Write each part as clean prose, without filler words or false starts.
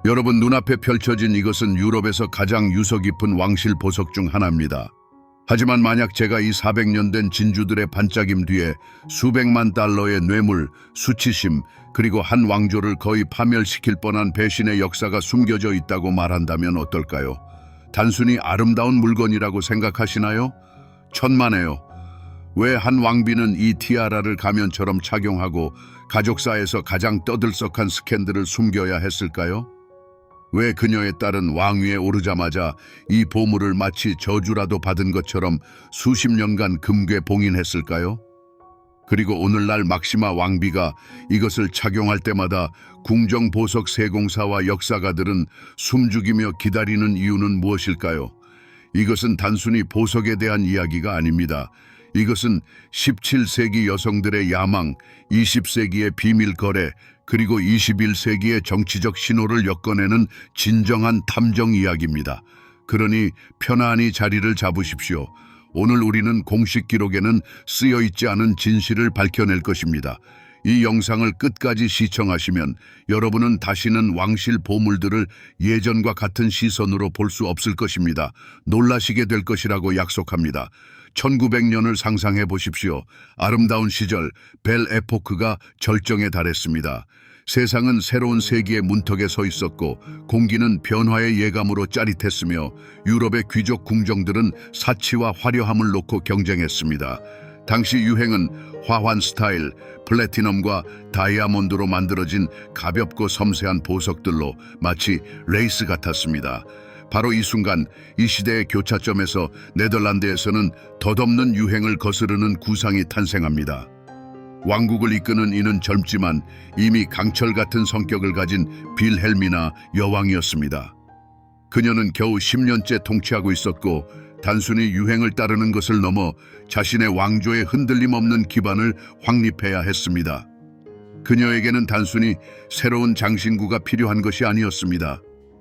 여러분, 눈앞에 펼쳐진 이것은 유럽에서 가장 유서 깊은 왕실 보석 중 하나입니다. 하지만 만약 제가 이 400년 된 진주들의 반짝임 뒤에 수백만 달러의 뇌물, 수치심, 그리고 한 왕조를 거의 파멸시킬 뻔한 배신의 역사가 숨겨져 있다고 말한다면 어떨까요? 단순히 아름다운 물건이라고 생각하시나요? 천만에요. 왜 한 왕비는 이 티아라를 가면처럼 착용하고 가족사에서 가장 떠들썩한 스캔들을 숨겨야 했을까요? 왜 그녀의 딸은 왕위에 오르자마자 이 보물을 마치 저주라도 받은 것처럼 수십 년간 금괴 봉인했을까요? 그리고 오늘날 막시마 왕비가 이것을 착용할 때마다 궁정보석 세공사와 역사가들은 숨죽이며 기다리는 이유는 무엇일까요? 이것은 단순히 보석에 대한 이야기가 아닙니다. 이것은 17세기 여성들의 야망, 20세기의 비밀 거래, 그리고 21세기의 정치적 신호를 엮어내는 진정한 탐정 이야기입니다. 그러니 편안히 자리를 잡으십시오. 오늘 우리는 공식 기록에는 쓰여 있지 않은 진실을 밝혀낼 것입니다. 이 영상을 끝까지 시청하시면 여러분은 다시는 왕실 보물들을 예전과 같은 시선으로 볼 수 없을 것입니다. 놀라시게 될 것이라고 약속합니다. 1900년을 상상해 보십시오. 아름다운 시절, 벨 에포크가 절정에 달했습니다. 세상은 새로운 세기의 문턱에 서 있었고 공기는 변화의 예감으로 짜릿했으며 유럽의 귀족 궁정들은 사치와 화려함을 놓고 경쟁했습니다. 당시 유행은 화환 스타일, 플래티넘과 다이아몬드로 만들어진 가볍고 섬세한 보석들로 마치 레이스 같았습니다. 바로 이 순간, 이 시대의 교차점에서 네덜란드에서는 덧없는 유행을 거스르는 구상이 탄생합니다. 왕국을 이끄는 이는 젊지만 이미 강철 같은 성격을 가진 빌헬미나 여왕이었습니다. 그녀는 겨우 10년째 통치하고 있었고 단순히 유행을 따르는 것을 넘어 자신의 왕조의 흔들림 없는 기반을 확립해야 했습니다. 그녀에게는 단순히 새로운 장신구가 필요한 것이 아니었습니다.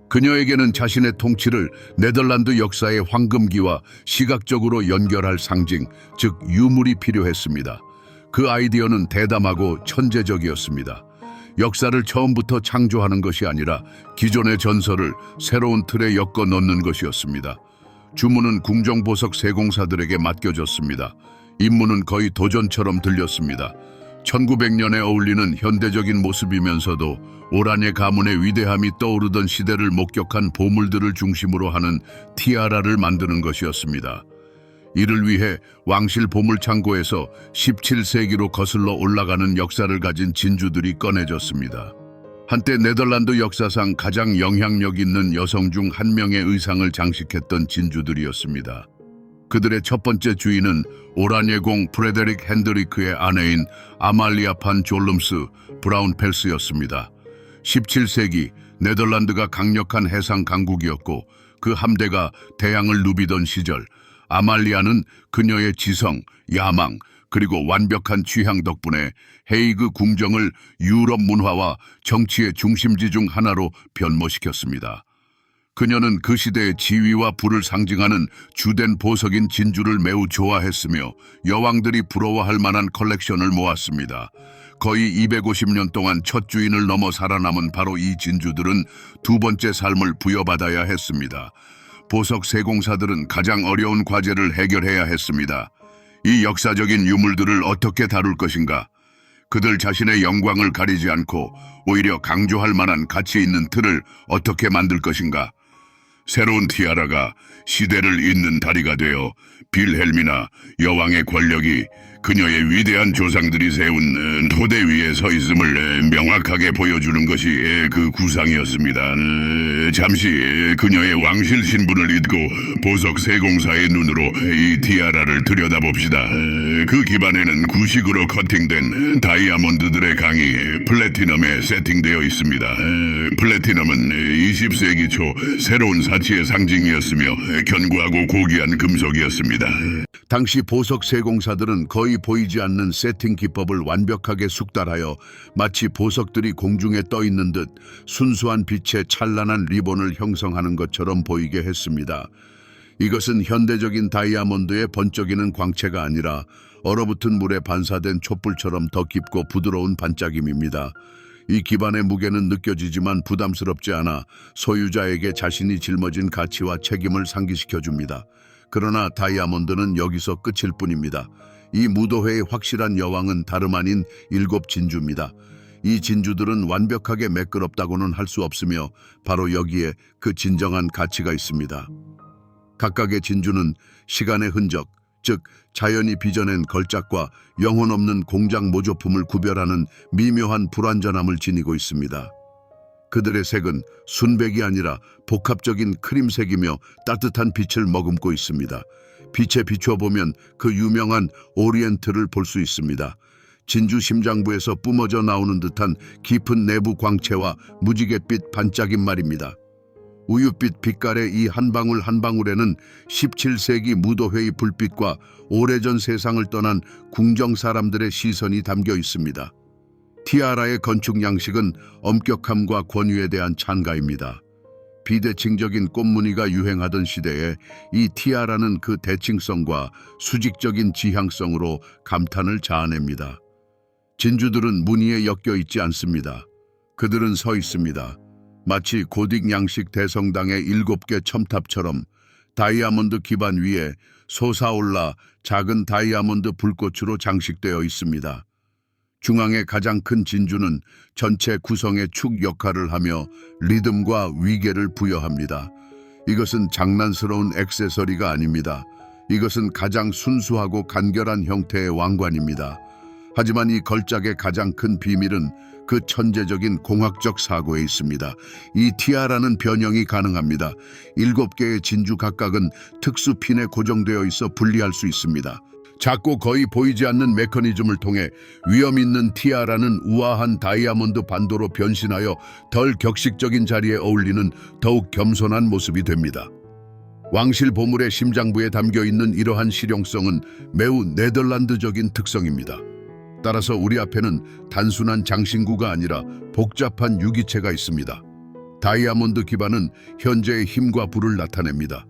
그녀에게는 자신의 통치를 네덜란드 역사의 황금기와 시각적으로 연결할 상징, 즉 유물이 필요했습니다. 그 아이디어는 대담하고 천재적이었습니다. 역사를 처음부터 창조하는 것이 아니라 기존의 전설을 새로운 틀에 엮어 넣는 것이었습니다. 주문은 궁정보석 세공사들에게 맡겨졌습니다. 임무는 거의 도전처럼 들렸습니다. 1900년에 어울리는 현대적인 모습이면서도 오란의 가문의 위대함이 떠오르던 시대를 목격한 보물들을 중심으로 하는 티아라를 만드는 것이었습니다. 이를 위해 왕실 보물창고에서 17세기로 거슬러 올라가는 역사를 가진 진주들이 꺼내졌습니다. 한때 네덜란드 역사상 가장 영향력 있는 여성 중 한 명의 의상을 장식했던 진주들이었습니다. 그들의 첫 번째 주인은 오란예 공 프레데릭 핸드리크의 아내인 아말리아 판 졸름스 브라운펠스였습니다. 17세기 네덜란드가 강력한 해상 강국이었고 그 함대가 대양을 누비던 시절 아말리아는 그녀의 지성, 야망, 그리고 완벽한 취향 덕분에 헤이그 궁정을 유럽 문화와 정치의 중심지 중 하나로 변모시켰습니다. 그녀는 그 시대의 지위와 부를 상징하는 주된 보석인 진주를 매우 좋아했으며 여왕들이 부러워할 만한 컬렉션을 모았습니다. 거의 250년 동안 첫 주인을 넘어 살아남은 바로 이 진주들은 두 번째 삶을 부여받아야 했습니다. 보석 세공사들은 가장 어려운 과제를 해결해야 했습니다. 이 역사적인 유물들을 어떻게 다룰 것인가? 그들 자신의 영광을 가리지 않고 오히려 강조할 만한 가치 있는 틀을 어떻게 만들 것인가? 새로운 티아라가 시대를 잇는 다리가 되어 빌헬미나 여왕의 권력이 그녀의 위대한 조상들이 세운 토대 위에 서 있음을 명확하게 보여주는 것이 그 구상이었습니다. 잠시 그녀의 왕실 신분을 잊고 보석 세공사의 눈으로 이 티아라를 들여다봅시다. 그 기반에는 구식으로 커팅된 다이아몬드들의 강이 플래티넘에 세팅되어 있습니다. 플래티넘은 20세기 초 새로운 사치의 상징이었으며 견고하고 고귀한 금속이었습니다. 당시 보석 세공사들은 거의 보이지 않는 세팅 기법을 완벽하게 숙달하여 마치 보석들이 공중에 떠 있는 듯 순수한 빛의 찬란한 리본을 형성하는 것처럼 보이게 했습니다. 이것은 현대적인 다이아몬드의 번쩍이는 광채가 아니라 얼어붙은 물에 반사된 촛불처럼 더 깊고 부드러운 반짝임입니다. 이 기반의 무게는 느껴지지만 부담스럽지 않아 소유자에게 자신이 짊어진 가치와 책임을 상기시켜 줍니다. 그러나 다이아몬드는 여기서 끝일 뿐입니다. 이 무도회의 확실한 여왕은 다름 아닌 7진주입니다. 이 진주들은 완벽하게 매끄럽다고는 할 수 없으며 바로 여기에 그 진정한 가치가 있습니다. 각각의 진주는 시간의 흔적, 즉 자연이 빚어낸 걸작과 영혼 없는 공작 모조품을 구별하는 미묘한 불완전함을 지니고 있습니다. 그들의 색은 순백이 아니라 복합적인 크림색이며 따뜻한 빛을 머금고 있습니다. 빛에 비춰보면 그 유명한 오리엔트를 볼 수 있습니다. 진주 심장부에서 뿜어져 나오는 듯한 깊은 내부 광채와 무지갯빛 반짝임 말입니다. 우윳빛 빛깔의 이 한 방울 한 방울에는 17세기 무도회의 불빛과 오래전 세상을 떠난 궁정 사람들의 시선이 담겨 있습니다. 티아라의 건축 양식은 엄격함과 권위에 대한 찬가입니다. 비대칭적인 꽃무늬가 유행하던 시대에 이 티아라는 그 대칭성과 수직적인 지향성으로 감탄을 자아냅니다. 진주들은 무늬에 엮여 있지 않습니다. 그들은 서 있습니다. 마치 고딕 양식 대성당의 7개 첨탑처럼 다이아몬드 기반 위에 솟아올라 작은 다이아몬드 불꽃으로 장식되어 있습니다. 중앙의 가장 큰 진주는 전체 구성의 축 역할을 하며 리듬과 위계를 부여합니다. 이것은 장난스러운 액세서리가 아닙니다. 이것은 가장 순수하고 간결한 형태의 왕관입니다. 하지만 이 걸작의 가장 큰 비밀은 그 천재적인 공학적 사고에 있습니다. 이 티아라는 변형이 가능합니다. 7개의 진주 각각은 특수 핀에 고정되어 있어 분리할 수 있습니다. 작고 거의 보이지 않는 메커니즘을 통해 위험 있는 티아라는 우아한 다이아몬드 반도로 변신하여 덜 격식적인 자리에 어울리는 더욱 겸손한 모습이 됩니다. 왕실 보물의 심장부에 담겨 있는 이러한 실용성은 매우 네덜란드적인 특성입니다. 따라서 우리 앞에는 단순한 장신구가 아니라 복잡한 유기체가 있습니다. 다이아몬드 기반은 현재의 힘과 부를 나타냅니다.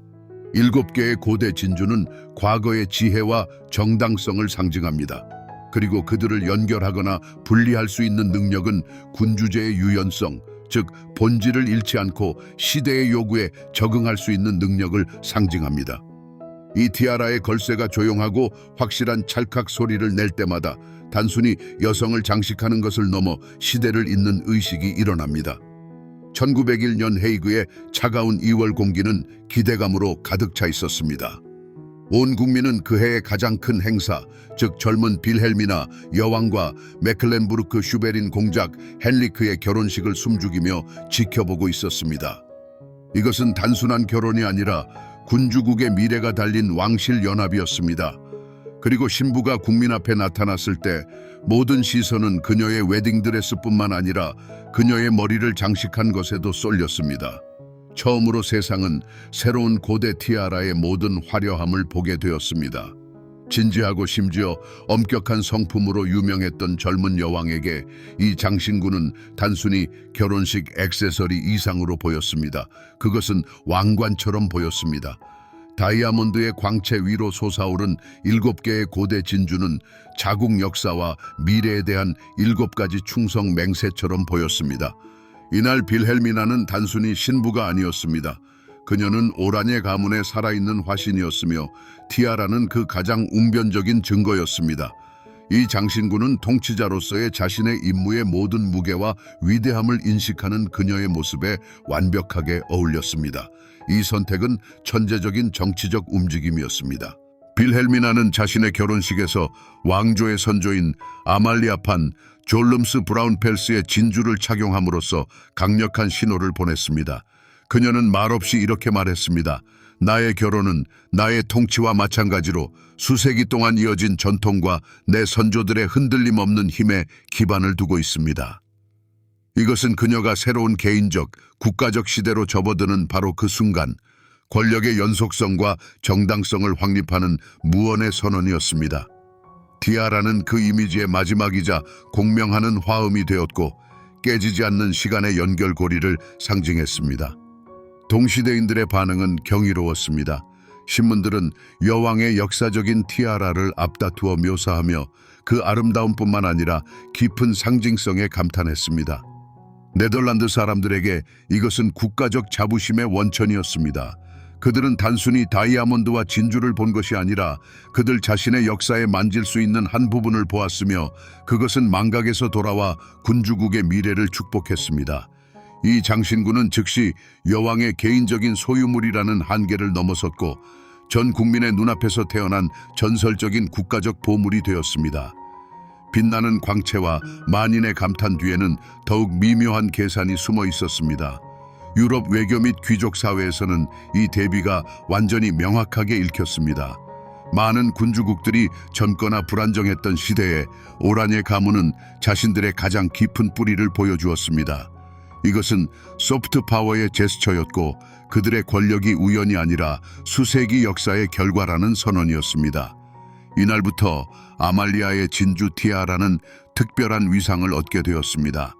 7개의 고대 진주는 과거의 지혜와 정당성을 상징합니다. 그리고 그들을 연결하거나 분리할 수 있는 능력은 군주제의 유연성, 즉 본질을 잃지 않고 시대의 요구에 적응할 수 있는 능력을 상징합니다. 이 티아라의 걸쇠가 조용하고 확실한 찰칵 소리를 낼 때마다 단순히 여성을 장식하는 것을 넘어 시대를 잇는 의식이 일어납니다. 1901년 헤이그의 차가운 2월 공기는 기대감으로 가득 차 있었습니다. 온 국민은 그 해의 가장 큰 행사, 즉 젊은 빌헬미나 여왕과 메클렌부르크 슈베린 공작 헨리크의 결혼식을 숨죽이며 지켜보고 있었습니다. 이것은 단순한 결혼이 아니라 군주국의 미래가 달린 왕실 연합이었습니다. 그리고 신부가 국민 앞에 나타났을 때 모든 시선은 그녀의 웨딩드레스뿐만 아니라 그녀의 머리를 장식한 것에도 쏠렸습니다. 처음으로 세상은 새로운 고대 티아라의 모든 화려함을 보게 되었습니다. 진지하고 심지어 엄격한 성품으로 유명했던 젊은 여왕에게 이 장신구는 단순히 결혼식 액세서리 이상으로 보였습니다. 그것은 왕관처럼 보였습니다. 다이아몬드의 광채 위로 솟아오른 7개의 고대 진주는 자국 역사와 미래에 대한 7가지 충성 맹세처럼 보였습니다. 이날 빌헬미나는 단순히 신부가 아니었습니다. 그녀는 오라녜 가문의 살아있는 화신이었으며 티아라는 그 가장 웅변적인 증거였습니다. 이 장신구는 통치자로서의 자신의 임무의 모든 무게와 위대함을 인식하는 그녀의 모습에 완벽하게 어울렸습니다. 이 선택은 천재적인 정치적 움직임이었습니다. 빌헬미나는 자신의 결혼식에서 왕조의 선조인 아말리아판 졸름스 브라운펠스의 진주를 착용함으로써 강력한 신호를 보냈습니다. 그녀는 말없이 이렇게 말했습니다. 나의 결혼은 나의 통치와 마찬가지로 수세기 동안 이어진 전통과 내 선조들의 흔들림 없는 힘에 기반을 두고 있습니다. 이것은 그녀가 새로운 개인적, 국가적 시대로 접어드는 바로 그 순간, 권력의 연속성과 정당성을 확립하는 무언의 선언이었습니다. 티아라는 그 이미지의 마지막이자 공명하는 화음이 되었고 깨지지 않는 시간의 연결고리를 상징했습니다. 동시대인들의 반응은 경이로웠습니다. 신문들은 여왕의 역사적인 티아라를 앞다투어 묘사하며 그 아름다움뿐만 아니라 깊은 상징성에 감탄했습니다. 네덜란드 사람들에게 이것은 국가적 자부심의 원천이었습니다. 그들은 단순히 다이아몬드와 진주를 본 것이 아니라 그들 자신의 역사에 만질 수 있는 한 부분을 보았으며 그것은 망각에서 돌아와 군주국의 미래를 축복했습니다. 이 장신구는 즉시 여왕의 개인적인 소유물이라는 한계를 넘어섰고 전 국민의 눈앞에서 태어난 전설적인 국가적 보물이 되었습니다. 빛나는 광채와 만인의 감탄 뒤에는 더욱 미묘한 계산이 숨어 있었습니다. 유럽 외교 및 귀족 사회에서는 이 대비가 완전히 명확하게 읽혔습니다. 많은 군주국들이 젊거나 불안정했던 시대에 오란의 가문은 자신들의 가장 깊은 뿌리를 보여주었습니다. 이것은 소프트 파워의 제스처였고 그들의 권력이 우연이 아니라 수세기 역사의 결과라는 선언이었습니다. 이날부터 아말리아의 진주 티아라는 특별한 위상을 얻게 되었습니다.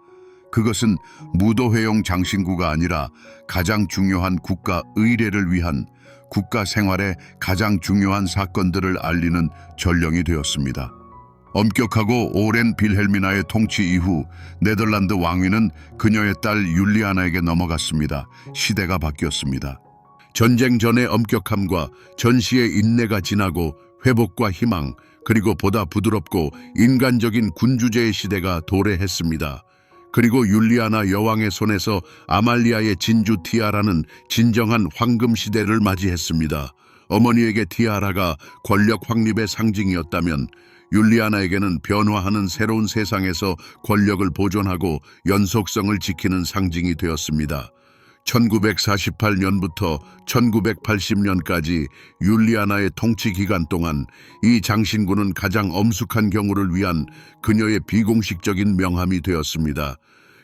그것은 무도회용 장신구가 아니라 가장 중요한 국가 의례를 위한 국가 생활의 가장 중요한 사건들을 알리는 전령이 되었습니다. 엄격하고 오랜 빌헬미나의 통치 이후 네덜란드 왕위는 그녀의 딸 율리아나에게 넘어갔습니다. 시대가 바뀌었습니다. 전쟁 전의 엄격함과 전시의 인내가 지나고 회복과 희망, 그리고 보다 부드럽고 인간적인 군주제의 시대가 도래했습니다. 그리고 율리아나 여왕의 손에서 아말리아의 진주 티아라는 진정한 황금 시대를 맞이했습니다. 어머니에게 티아라가 권력 확립의 상징이었다면 율리아나에게는 변화하는 새로운 세상에서 권력을 보존하고 연속성을 지키는 상징이 되었습니다. 1948년부터 1980년까지 율리아나의 통치 기간 동안 이 장신구는 가장 엄숙한 경우를 위한 그녀의 비공식적인 명함이 되었습니다.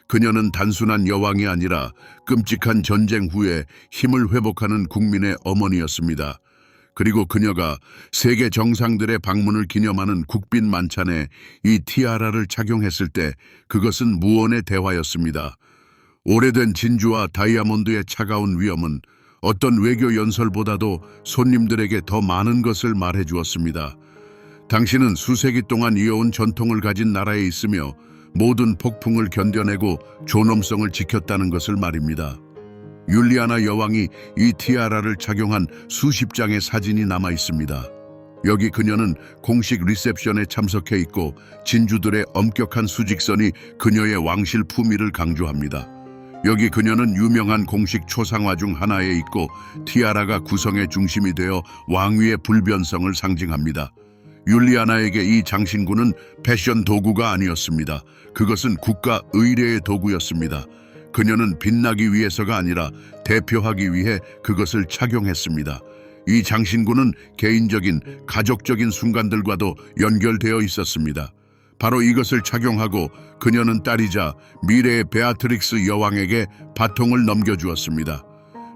그녀는 단순한 여왕이 아니라 끔찍한 전쟁 후에 힘을 회복하는 국민의 어머니였습니다. 그리고 그녀가 세계 정상들의 방문을 기념하는 국빈 만찬에 이 티아라를 착용했을 때 그것은 무언의 대화였습니다. 오래된 진주와 다이아몬드의 차가운 위엄은 어떤 외교 연설보다도 손님들에게 더 많은 것을 말해주었습니다. 당신은 수세기 동안 이어온 전통을 가진 나라에 있으며 모든 폭풍을 견뎌내고 존엄성을 지켰다는 것을 말입니다. 율리아나 여왕이 이 티아라를 착용한 수십 장의 사진이 남아 있습니다. 여기 그녀는 공식 리셉션에 참석해 있고 진주들의 엄격한 수직선이 그녀의 왕실 품위를 강조합니다. 여기 그녀는 유명한 공식 초상화 중 하나에 있고 티아라가 구성의 중심이 되어 왕위의 불변성을 상징합니다. 율리아나에게 이 장신구는 패션 도구가 아니었습니다. 그것은 국가 의례의 도구였습니다. 그녀는 빛나기 위해서가 아니라 대표하기 위해 그것을 착용했습니다. 이 장신구는 개인적인, 가족적인 순간들과도 연결되어 있었습니다. 바로 이것을 착용하고 그녀는 딸이자 미래의 베아트릭스 여왕에게 바통을 넘겨주었습니다.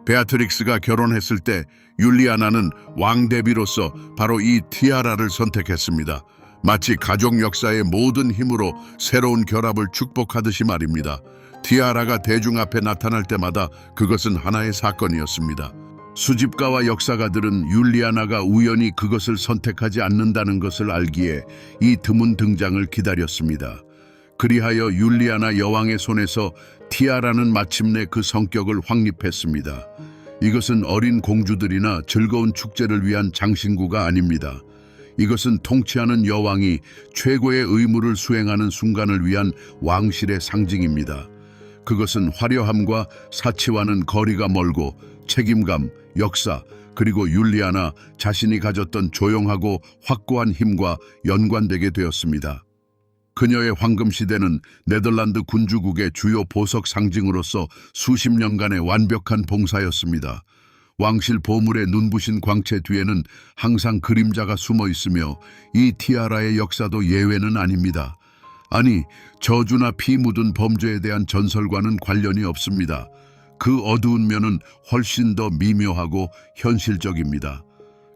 베아트릭스가 결혼했을 때 율리아나는 왕 대비로서 바로 이 티아라를 선택했습니다. 마치 가족 역사의 모든 힘으로 새로운 결합을 축복하듯이 말입니다. 티아라가 대중 앞에 나타날 때마다 그것은 하나의 사건이었습니다. 수집가와 역사가들은 율리아나가 우연히 그것을 선택하지 않는다는 것을 알기에 이 드문 등장을 기다렸습니다. 그리하여 율리아나 여왕의 손에서 티아라는 마침내 그 성격을 확립했습니다. 이것은 어린 공주들이나 즐거운 축제를 위한 장신구가 아닙니다. 이것은 통치하는 여왕이 최고의 의무를 수행하는 순간을 위한 왕실의 상징입니다. 그것은 화려함과 사치와는 거리가 멀고 책임감, 역사, 그리고 율리아나 자신이 가졌던 조용하고 확고한 힘과 연관되게 되었습니다. 그녀의 황금 시대는 네덜란드 군주국의 주요 보석 상징으로서 수십 년간의 완벽한 봉사였습니다. 왕실 보물의 눈부신 광채 뒤에는 항상 그림자가 숨어 있으며 이 티아라의 역사도 예외는 아닙니다. 아니, 저주나 피 묻은 범죄에 대한 전설과는 관련이 없습니다. 그 어두운 면은 훨씬 더 미묘하고 현실적입니다.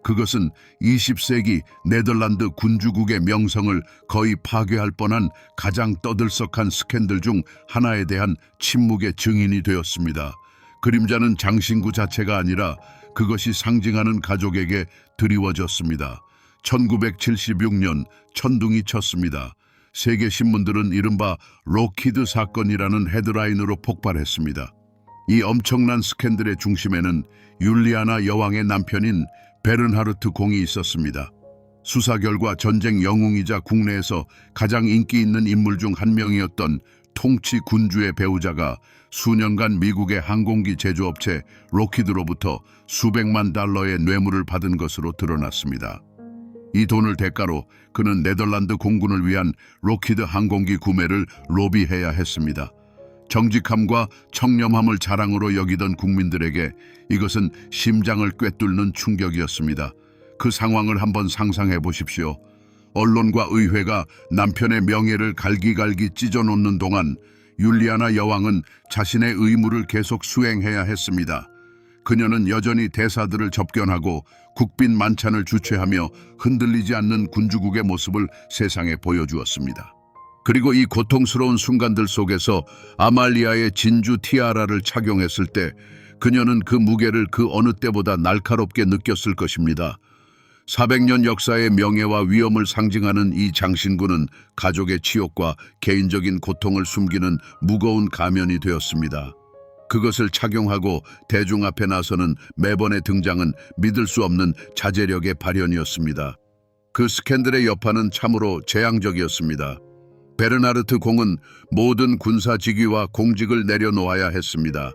그것은 20세기 네덜란드 군주국의 명성을 거의 파괴할 뻔한 가장 떠들썩한 스캔들 중 하나에 대한 침묵의 증인이 되었습니다. 그림자는 장신구 자체가 아니라 그것이 상징하는 가족에게 드리워졌습니다. 1976년 천둥이 쳤습니다. 세계 신문들은 이른바 로키드 사건이라는 헤드라인으로 폭발했습니다. 이 엄청난 스캔들의 중심에는 율리아나 여왕의 남편인 베른하르트 공이 있었습니다. 수사 결과 전쟁 영웅이자 국내에서 가장 인기 있는 인물 중 한 명이었던 통치 군주의 배우자가 수년간 미국의 항공기 제조업체 로키드로부터 수백만 달러의 뇌물을 받은 것으로 드러났습니다. 이 돈을 대가로 그는 네덜란드 공군을 위한 로키드 항공기 구매를 로비해야 했습니다. 정직함과 청렴함을 자랑으로 여기던 국민들에게 이것은 심장을 꿰뚫는 충격이었습니다. 그 상황을 한번 상상해 보십시오. 언론과 의회가 남편의 명예를 갈기갈기 찢어놓는 동안 율리아나 여왕은 자신의 의무를 계속 수행해야 했습니다. 그녀는 여전히 대사들을 접견하고 국빈 만찬을 주최하며 흔들리지 않는 군주국의 모습을 세상에 보여주었습니다. 그리고 이 고통스러운 순간들 속에서 아말리아의 진주 티아라를 착용했을 때 그녀는 그 무게를 그 어느 때보다 날카롭게 느꼈을 것입니다. 400년 역사의 명예와 위엄을 상징하는 이 장신구는 가족의 치욕과 개인적인 고통을 숨기는 무거운 가면이 되었습니다. 그것을 착용하고 대중 앞에 나서는 매번의 등장은 믿을 수 없는 자제력의 발현이었습니다. 그 스캔들의 여파는 참으로 재앙적이었습니다. 베르나르트 공은 모든 군사 직위와 공직을 내려놓아야 했습니다.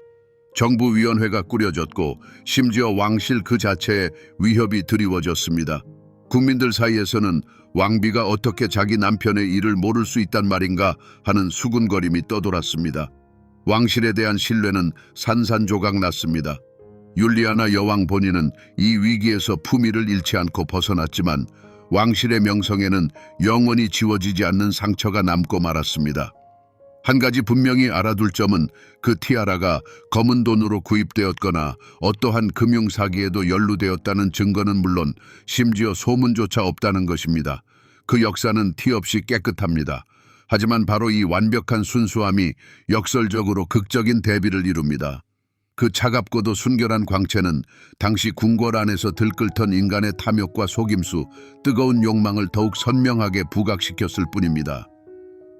정부위원회가 꾸려졌고 심지어 왕실 그 자체에 위협이 드리워졌습니다. 국민들 사이에서는 왕비가 어떻게 자기 남편의 일을 모를 수 있단 말인가 하는 수군거림이 떠돌았습니다. 왕실에 대한 신뢰는 산산조각 났습니다. 율리아나 여왕 본인은 이 위기에서 품위를 잃지 않고 벗어났지만 왕실의 명성에는 영원히 지워지지 않는 상처가 남고 말았습니다. 한 가지 분명히 알아둘 점은 그 티아라가 검은 돈으로 구입되었거나 어떠한 금융사기에도 연루되었다는 증거는 물론 심지어 소문조차 없다는 것입니다. 그 역사는 티 없이 깨끗합니다. 하지만 바로 이 완벽한 순수함이 역설적으로 극적인 대비를 이룹니다. 그 차갑고도 순결한 광채는 당시 궁궐 안에서 들끓던 인간의 탐욕과 속임수, 뜨거운 욕망을 더욱 선명하게 부각시켰을 뿐입니다.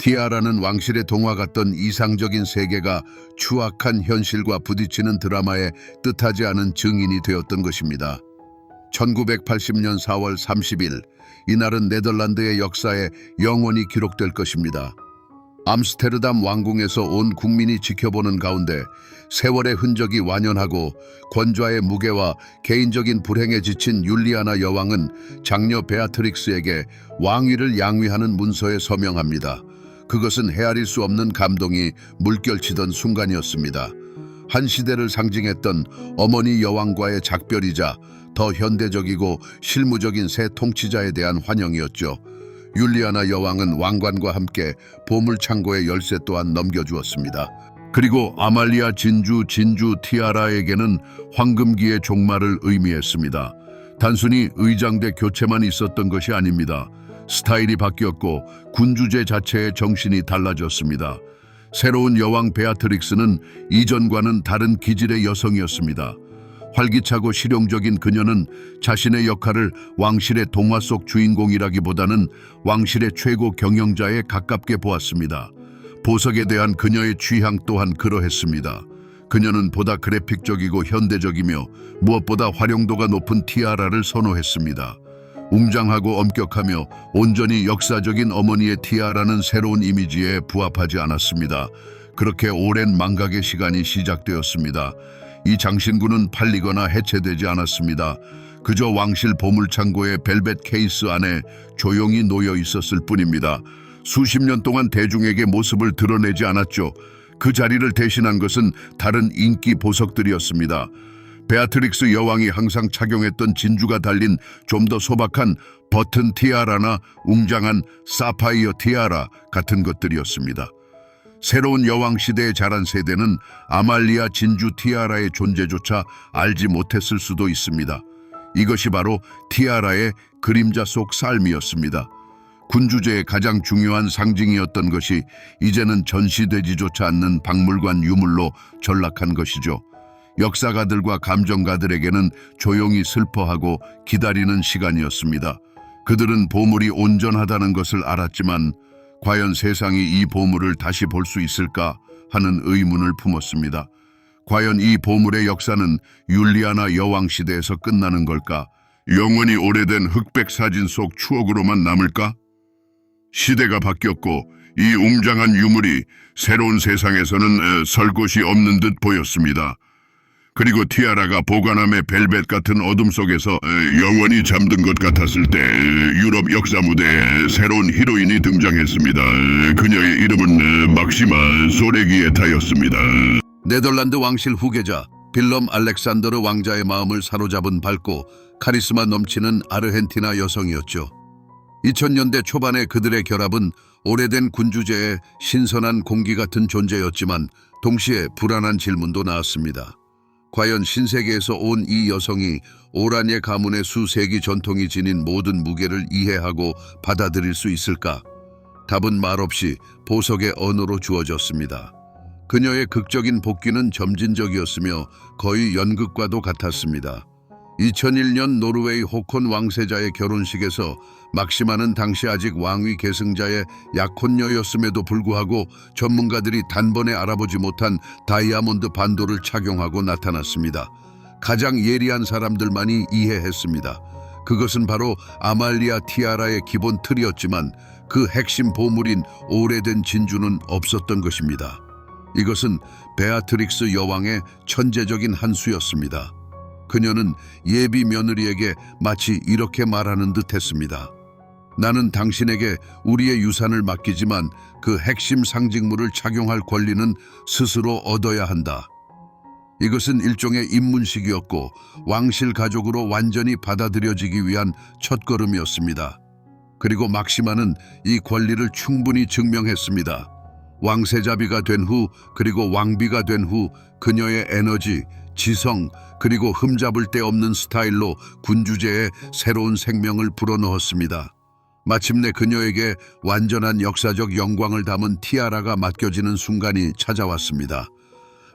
티아라는 왕실의 동화 같던 이상적인 세계가 추악한 현실과 부딪히는 드라마의 뜻하지 않은 증인이 되었던 것입니다. 1980년 4월 30일, 이날은 네덜란드의 역사에 영원히 기록될 것입니다. 암스테르담 왕궁에서 온 국민이 지켜보는 가운데 세월의 흔적이 완연하고 권좌의 무게와 개인적인 불행에 지친 율리아나 여왕은 장녀 베아트릭스에게 왕위를 양위하는 문서에 서명합니다. 그것은 헤아릴 수 없는 감동이 물결치던 순간이었습니다. 한 시대를 상징했던 어머니 여왕과의 작별이자 더 현대적이고 실무적인 새 통치자에 대한 환영이었죠. 율리아나 여왕은 왕관과 함께 보물창고의 열쇠 또한 넘겨주었습니다. 그리고 아말리아 진주 티아라에게는 황금기의 종말을 의미했습니다. 단순히 의장대 교체만 있었던 것이 아닙니다. 스타일이 바뀌었고 군주제 자체의 정신이 달라졌습니다. 새로운 여왕 베아트릭스는 이전과는 다른 기질의 여성이었습니다. 활기차고 실용적인 그녀는 자신의 역할을 왕실의 동화 속 주인공이라기보다는 왕실의 최고 경영자에 가깝게 보았습니다. 보석에 대한 그녀의 취향 또한 그러했습니다. 그녀는 보다 그래픽적이고 현대적이며 무엇보다 활용도가 높은 티아라를 선호했습니다. 웅장하고 엄격하며 온전히 역사적인 어머니의 티아라는 새로운 이미지에 부합하지 않았습니다. 그렇게 오랜 망각의 시간이 시작되었습니다. 이 장신구는 팔리거나 해체되지 않았습니다. 그저 왕실 보물창고의 벨벳 케이스 안에 조용히 놓여 있었을 뿐입니다. 수십 년 동안 대중에게 모습을 드러내지 않았죠. 그 자리를 대신한 것은 다른 인기 보석들이었습니다. 베아트릭스 여왕이 항상 착용했던 진주가 달린 좀 더 소박한 버튼 티아라나 웅장한 사파이어 티아라 같은 것들이었습니다. 새로운 여왕 시대에 자란 세대는 아말리아 진주 티아라의 존재조차 알지 못했을 수도 있습니다. 이것이 바로 티아라의 그림자 속 삶이었습니다. 군주제의 가장 중요한 상징이었던 것이 이제는 전시되지조차 않는 박물관 유물로 전락한 것이죠. 역사가들과 감정가들에게는 조용히 슬퍼하고 기다리는 시간이었습니다. 그들은 보물이 온전하다는 것을 알았지만 과연 세상이 이 보물을 다시 볼 수 있을까 하는 의문을 품었습니다. 과연 이 보물의 역사는 율리아나 여왕 시대에서 끝나는 걸까? 영원히 오래된 흑백 사진 속 추억으로만 남을까? 시대가 바뀌었고 이 웅장한 유물이 새로운 세상에서는 설 곳이 없는 듯 보였습니다. 그리고 티아라가 보관함의 벨벳 같은 어둠 속에서 영원히 잠든 것 같았을 때 유럽 역사 무대에 새로운 히로인이 등장했습니다. 그녀의 이름은 막시마 소레기에타였습니다. 네덜란드 왕실 후계자 빌럼 알렉산더르 왕자의 마음을 사로잡은 밝고 카리스마 넘치는 아르헨티나 여성이었죠. 2000년대 초반의 그들의 결합은 오래된 군주제의 신선한 공기 같은 존재였지만 동시에 불안한 질문도 나왔습니다. 과연 신세계에서 온 이 여성이 오라니에 가문의 수세기 전통이 지닌 모든 무게를 이해하고 받아들일 수 있을까? 답은 말없이 보석의 언어로 주어졌습니다. 그녀의 극적인 복귀는 점진적이었으며 거의 연극과도 같았습니다. 2001년 노르웨이 호콘 왕세자의 결혼식에서 막시마는 당시 아직 왕위 계승자의 약혼녀였음에도 불구하고 전문가들이 단번에 알아보지 못한 다이아몬드 반도를 착용하고 나타났습니다. 가장 예리한 사람들만이 이해했습니다. 그것은 바로 아말리아 티아라의 기본 틀이었지만 그 핵심 보물인 오래된 진주는 없었던 것입니다. 이것은 베아트릭스 여왕의 천재적인 한 수였습니다. 그녀는 예비 며느리에게 마치 이렇게 말하는 듯 했습니다. 나는 당신에게 우리의 유산을 맡기지만 그 핵심 상징물을 착용할 권리는 스스로 얻어야 한다. 이것은 일종의 입문식이었고 왕실 가족으로 완전히 받아들여지기 위한 첫걸음이었습니다. 그리고 막시마는 이 권리를 충분히 증명했습니다. 왕세자비가 된 후 그리고 왕비가 된 후 그녀의 에너지, 지성 그리고 흠잡을 데 없는 스타일로 군주제에 새로운 생명을 불어넣었습니다. 마침내 그녀에게 완전한 역사적 영광을 담은 티아라가 맡겨지는 순간이 찾아왔습니다.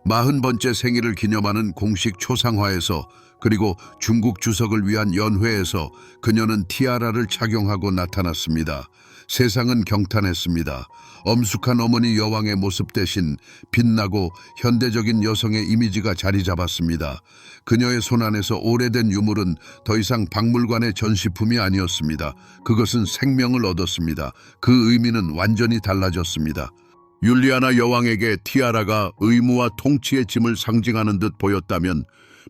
40번째 생일을 기념하는 공식 초상화에서 그리고 중국 주석을 위한 연회에서 그녀는 티아라를 착용하고 나타났습니다. 세상은 경탄했습니다. 엄숙한 어머니 여왕의 모습 대신 빛나고 현대적인 여성의 이미지가 자리 잡았습니다. 그녀의 손안에서 오래된 유물은 더 이상 박물관의 전시품이 아니었습니다. 그것은 생명을 얻었습니다. 그 의미는 완전히 달라졌습니다. 율리아나 여왕에게 티아라가 의무와 통치의 짐을 상징하는 듯 보였다면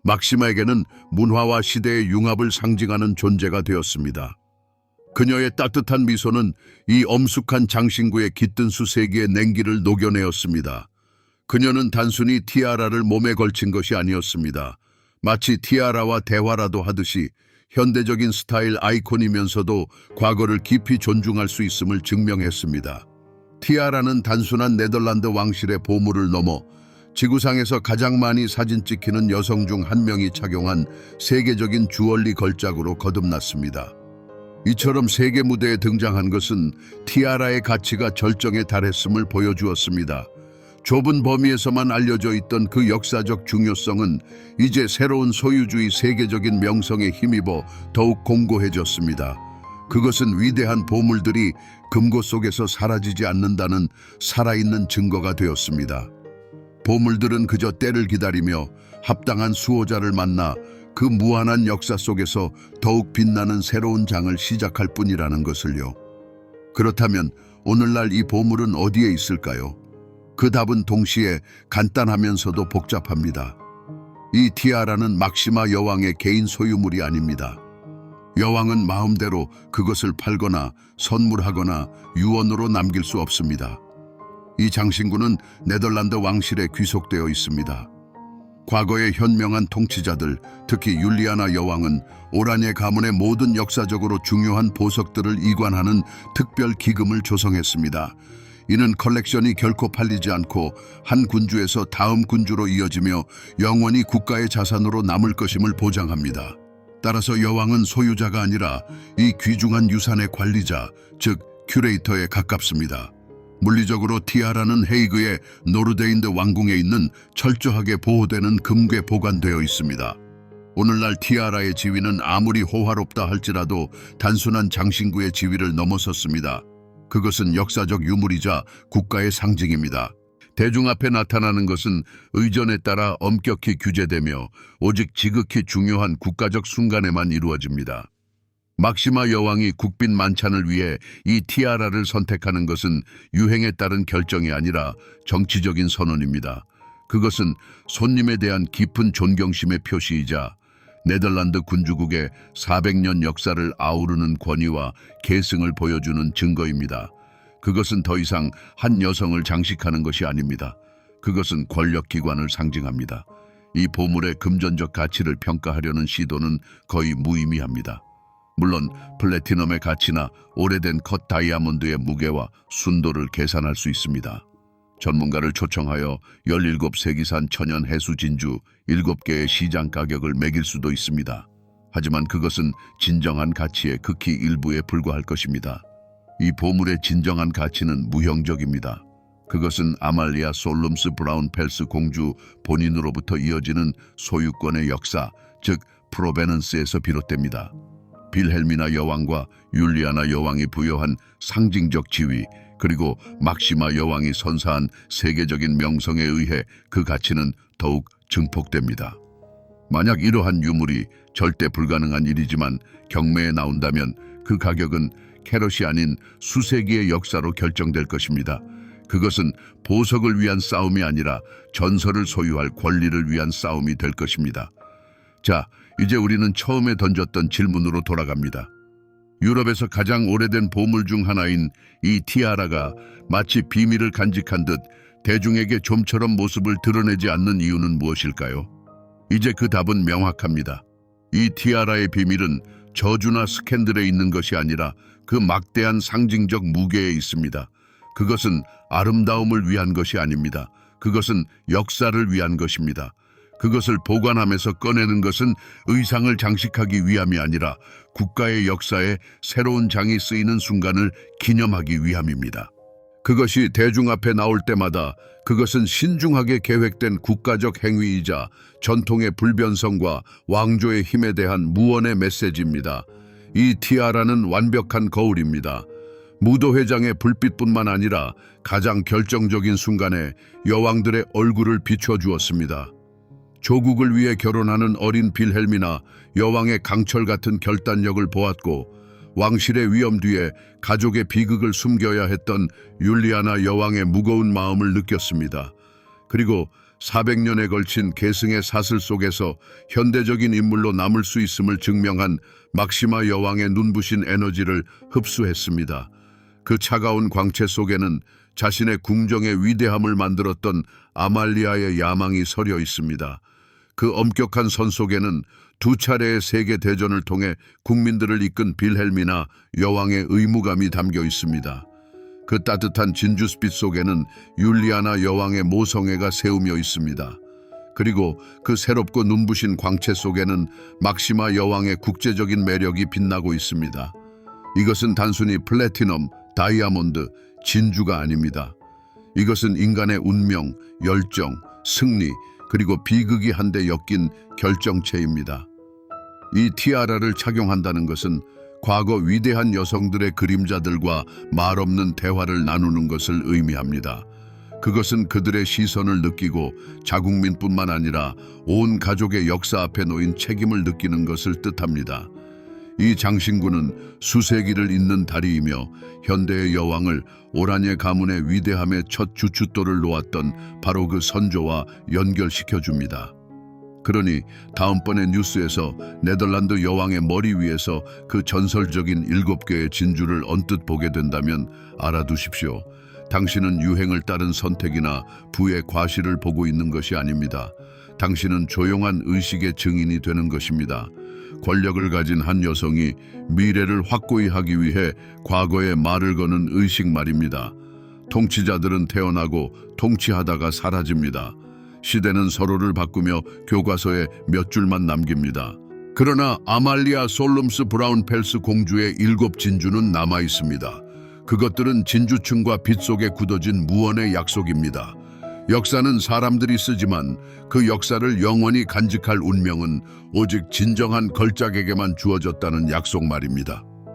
막시마에게는 문화와 시대의 융합을 상징하는 존재가 되었습니다. 그녀의 따뜻한 미소는 이 엄숙한 장신구의 깃든 수세기의 냉기를 녹여내었습니다. 그녀는 단순히 티아라를 몸에 걸친 것이 아니었습니다. 마치 티아라와 대화라도 하듯이 현대적인 스타일 아이콘이면서도 과거를 깊이 존중할 수 있음을 증명했습니다. 티아라는 단순한 네덜란드 왕실의 보물을 넘어 지구상에서 가장 많이 사진 찍히는 여성 중 한 명이 착용한 세계적인 주얼리 걸작으로 거듭났습니다. 이처럼 세계 무대에 등장한 것은 티아라의 가치가 절정에 달했음을 보여주었습니다. 좁은 범위에서만 알려져 있던 그 역사적 중요성은 이제 새로운 소유주의 세계적인 명성에 힘입어 더욱 공고해졌습니다. 그것은 위대한 보물들이 금고 속에서 사라지지 않는다는 살아있는 증거가 되었습니다. 보물들은 그저 때를 기다리며 합당한 수호자를 만나 그 무한한 역사 속에서 더욱 빛나는 새로운 장을 시작할 뿐이라는 것을요. 그렇다면 오늘날 이 보물은 어디에 있을까요? 그 답은 동시에 간단하면서도 복잡합니다. 이 티아라는 막시마 여왕의 개인 소유물이 아닙니다. 여왕은 마음대로 그것을 팔거나 선물하거나 유언으로 남길 수 없습니다. 이 장신구는 네덜란드 왕실에 귀속되어 있습니다. 과거의 현명한 통치자들, 특히 율리아나 여왕은 오라니에 가문의 모든 역사적으로 중요한 보석들을 이관하는 특별 기금을 조성했습니다. 이는 컬렉션이 결코 팔리지 않고 한 군주에서 다음 군주로 이어지며 영원히 국가의 자산으로 남을 것임을 보장합니다. 따라서 여왕은 소유자가 아니라 이 귀중한 유산의 관리자, 즉 큐레이터에 가깝습니다. 물리적으로 티아라는 헤이그의 노르데인드 왕궁에 있는 철저하게 보호되는 금괴 보관되어 있습니다. 오늘날 티아라의 지위는 아무리 호화롭다 할지라도 단순한 장신구의 지위를 넘어섰습니다. 그것은 역사적 유물이자 국가의 상징입니다. 대중 앞에 나타나는 것은 의전에 따라 엄격히 규제되며 오직 지극히 중요한 국가적 순간에만 이루어집니다. 막시마 여왕이 국빈 만찬을 위해 이 티아라를 선택하는 것은 유행에 따른 결정이 아니라 정치적인 선언입니다. 그것은 손님에 대한 깊은 존경심의 표시이자 네덜란드 군주국의 400년 역사를 아우르는 권위와 계승을 보여주는 증거입니다. 그것은 더 이상 한 여성을 장식하는 것이 아닙니다. 그것은 권력기관을 상징합니다. 이 보물의 금전적 가치를 평가하려는 시도는 거의 무의미합니다. 물론 플래티넘의 가치나 오래된 컷 다이아몬드의 무게와 순도를 계산할 수 있습니다. 전문가를 초청하여 17세기산 천연 해수 진주 7개의 시장 가격을 매길 수도 있습니다. 하지만 그것은 진정한 가치의 극히 일부에 불과할 것입니다. 이 보물의 진정한 가치는 무형적입니다. 그것은 아말리아 솔룸스 브라운 펠스 공주 본인으로부터 이어지는 소유권의 역사, 즉 프로베넌스에서 비롯됩니다. 빌헬미나 여왕과 율리아나 여왕이 부여한 상징적 지위, 그리고 막시마 여왕이 선사한 세계적인 명성에 의해 그 가치는 더욱 증폭됩니다. 만약 이러한 유물이 절대 불가능한 일이지만 경매에 나온다면 그 가격은 캐럿이 아닌 수세기의 역사로 결정될 것입니다. 그것은 보석을 위한 싸움이 아니라 전설을 소유할 권리를 위한 싸움이 될 것입니다. 자, 이제 우리는 처음에 던졌던 질문으로 돌아갑니다. 유럽에서 가장 오래된 보물 중 하나인 이 티아라가 마치 비밀을 간직한 듯 대중에게 좀처럼 모습을 드러내지 않는 이유는 무엇일까요? 이제 그 답은 명확합니다. 이 티아라의 비밀은 저주나 스캔들에 있는 것이 아니라 그 막대한 상징적 무게에 있습니다. 그것은 아름다움을 위한 것이 아닙니다. 그것은 역사를 위한 것입니다. 그것을 보관하면서 꺼내는 것은 의상을 장식하기 위함이 아니라 국가의 역사에 새로운 장이 쓰이는 순간을 기념하기 위함입니다. 그것이 대중 앞에 나올 때마다 그것은 신중하게 계획된 국가적 행위이자 전통의 불변성과 왕조의 힘에 대한 무언의 메시지입니다. 이 티아라는 완벽한 거울입니다. 무도회장의 불빛뿐만 아니라 가장 결정적인 순간에 여왕들의 얼굴을 비춰주었습니다. 조국을 위해 결혼하는 어린 빌헬미나 여왕의 강철 같은 결단력을 보았고, 왕실의 위험 뒤에 가족의 비극을 숨겨야 했던 율리아나 여왕의 무거운 마음을 느꼈습니다. 그리고 400년에 걸친 계승의 사슬 속에서 현대적인 인물로 남을 수 있음을 증명한 막시마 여왕의 눈부신 에너지를 흡수했습니다. 그 차가운 광채 속에는 자신의 궁정의 위대함을 만들었던 아말리아의 야망이 서려 있습니다. 그 엄격한 선 속에는 두 차례의 세계 대전을 통해 국민들을 이끈 빌헬미나 여왕의 의무감이 담겨 있습니다. 그 따뜻한 진주빛 속에는 율리아나 여왕의 모성애가 세우며 있습니다. 그리고 그 새롭고 눈부신 광채 속에는 막시마 여왕의 국제적인 매력이 빛나고 있습니다. 이것은 단순히 플래티넘, 다이아몬드, 진주가 아닙니다. 이것은 인간의 운명, 열정, 승리, 그리고 비극이 한데 엮인 결정체입니다. 이 티아라를 착용한다는 것은 과거 위대한 여성들의 그림자들과 말없는 대화를 나누는 것을 의미합니다. 그것은 그들의 시선을 느끼고 자국민뿐만 아니라 온 가족의 역사 앞에 놓인 책임을 느끼는 것을 뜻합니다. 이 장신구는 수세기를 잇는 다리이며 현대의 여왕을 오라녜 가문의 위대함의 첫 주춧돌을 놓았던 바로 그 선조와 연결시켜줍니다. 그러니 다음번의 뉴스에서 네덜란드 여왕의 머리 위에서 그 전설적인 7개의 진주를 언뜻 보게 된다면 알아두십시오. 당신은 유행을 따른 선택이나 부의 과실을 보고 있는 것이 아닙니다. 당신은 조용한 의식의 증인이 되는 것입니다. 권력을 가진 한 여성이 미래를 확고히 하기 위해 과거에 말을 거는 의식 말입니다. 통치자들은 태어나고 통치하다가 사라집니다. 시대는 서로를 바꾸며 교과서에 몇 줄만 남깁니다. 그러나 아말리아 솔룸스 브라운 펠스 공주의 7 진주는 남아 있습니다. 그것들은 진주층과 빛 속에 굳어진 무언의 약속입니다. 역사는 사람들이 쓰지만 그 역사를 영원히 간직할 운명은 오직 진정한 걸작에게만 주어졌다는 약속 말입니다.